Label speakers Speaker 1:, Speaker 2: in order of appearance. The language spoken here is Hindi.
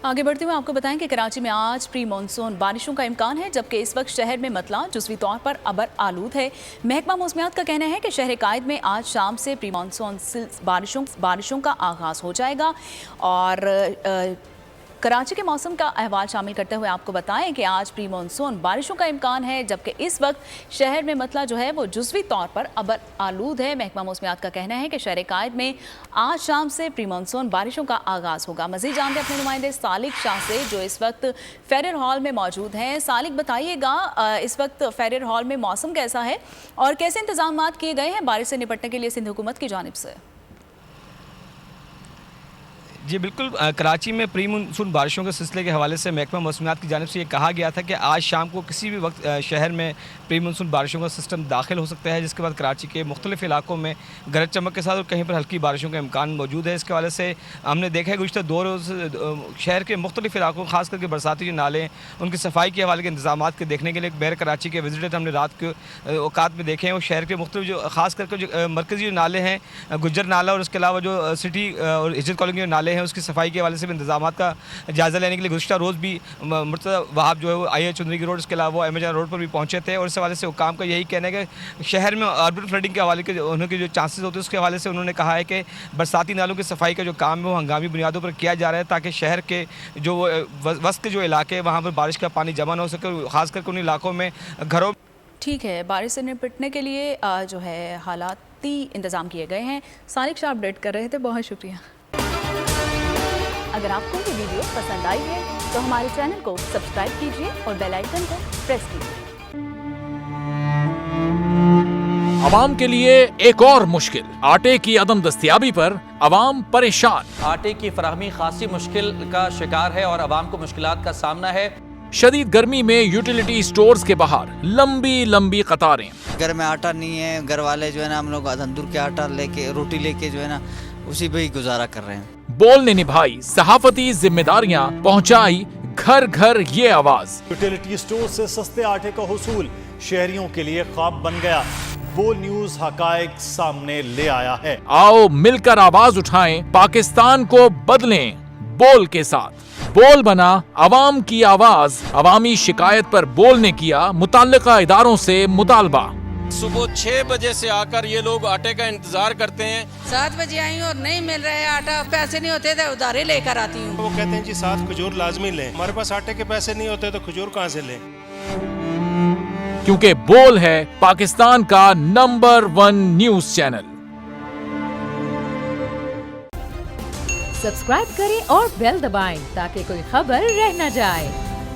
Speaker 1: आगे बढ़ते हुए आपको बताएं कि कराची में आज प्री मानसून बारिशों का इम्कान है, जबकि इस वक्त शहर में मतला जुज़वी तौर पर अबर आलूद है। महकमा मौसमियात का कहना है कि शहर कायद में आज शाम से प्री मानसून बारिशों का आगाज़ हो जाएगा। और कराची के मौसम का अहवाल शामिल करते हुए आपको बताएं कि आज प्री मानसून बारिशों का इम्कान है, जबकि इस वक्त शहर में मतला जो है वो जुज़वी तौर पर अबर आलूद है। महकमा मौसमियात का कहना है कि शहर कायद में आज शाम से प्री मानसून बारिशों का आगाज़ होगा। मज़ीद जानते अपने नुमाइंदे सालिक शाह से, जो इस वक्त फेरर हॉल में मौजूद हैं। सालिक, बताइएगा इस वक्त फेरर हॉल में मौसम कैसा है और कैसे इंतजाम किए गए हैं बारिश से निपटने के लिए सिंध हुकूमत की जानिब से?
Speaker 2: जी बिल्कुल, कराची में प्री मानसून बारिशों के सिलसिले के हवाले से महकमा मौसमियात की जानिब से ये कहा गया था कि आज शाम को किसी भी वक्त शहर में प्री मानसून बारिशों का सिस्टम दाखिल हो सकता है, जिसके बाद कराची के मुख्तलिफ इलाकों में गरज चमक के साथ और कहीं पर हल्की बारिशों का इम्कान मौजूद है। इसके हवाले से हमने देखा है गुज़श्ता 2 रोज़ शहर के मुख्तलिफ इलाकों, खास करके बरसाती जो नाले हैं उनकी सफाई के हवाले के इंतजाम के देखने के लिए बैर कराची के विजिटर हमने रात के औकात में देखे हैं। वो शहर के मुख्तलिफ जो खास करके जो मरकज़ी जो नाले हैं, गुज्जर नाला और उसके अलावा जो सिटी और इज्जत कॉलोनी के नाले हैं उसकी सफाई के हवाले से भी इंतजाम का जायज़ा लेने के लिए गुज़श्ता रोज़ भी मुर्तज़ा वहाब जो है वो आई चुंदरी की रोड, इसके अलावा वो अमेजान रोड पर भी पहुँचे थे। और इस हवाले से हुकाम का यही कहना है कि शहर में अर्बन फ्लडिंग के हवाले के होने के जो चांसेस होते हैं उसके हवाले से उन्होंने कहा है कि बरसाती नालों की सफाई का जो काम है वो हंगामी बुनियादों पर किया जा रहा है, ताकि शहर के जो वस्त के जो इलाके हैं वहाँ पर बारिश का पानी जमा ना हो सके, खास करके उन इलाकों में घरों।
Speaker 1: ठीक है, बारिश से निपटने के लिए जो है हालाती इंतजाम किए गए हैं। सालिक शाह अपडेट कर रहे थे, बहुत शुक्रिया। अगर आपको ये वीडियो पसंद आई है तो हमारे चैनल को सब्सक्राइब कीजिए और बेल आइकन को प्रेस कीजिए।
Speaker 3: आवाम के लिए एक और मुश्किल, आटे की अदम दस्तयाबी पर आवाम परेशान।
Speaker 4: आटे की फराहमी खासी मुश्किल का शिकार है और आवाम को मुश्किलात का सामना है।
Speaker 3: शदीद गर्मी में यूटिलिटी स्टोर्स के बाहर लंबी लंबी कतारें।
Speaker 5: घर में आटा नहीं है, घर वाले जो है ना हम लोग तंदूर के आटा लेके रोटी लेके जो है ना उसी पे ही गुजारा कर रहे हैं। बोल
Speaker 3: ने निभाई सहाफती जिम्मेदारियां, पहुंचाई घर घर ये आवाज।
Speaker 6: यूटिलिटी स्टोर से सस्ते आटे का हुसूल शहरियों के लिए ख्वाब बन गया। बोल न्यूज हकायक सामने ले आया है।
Speaker 3: आओ मिलकर आवाज उठाएं, पाकिस्तान को बदलें बोल के साथ। बोल बना आवाम की आवाज। अवामी शिकायत पर बोल ने किया मुताल्लिका इदारों से मुतालबा।
Speaker 7: सुबह 6 बजे से आकर ये लोग आटे का इंतजार करते हैं।
Speaker 8: 7 बजे आई हूँ और नहीं मिल रहा है आटा, पैसे नहीं होते थे उधारे लेकर आती हूँ।
Speaker 9: वो कहते हैं जी 7 खजूर लाजमी लें, हमारे पास आटे के पैसे नहीं होते तो खजूर कहाँ से लें?
Speaker 3: क्योंकि बोल है पाकिस्तान का नंबर 1 न्यूज चैनल।
Speaker 10: सब्सक्राइब करें और बेल दबाएं ताकि कोई खबर रह न जाए।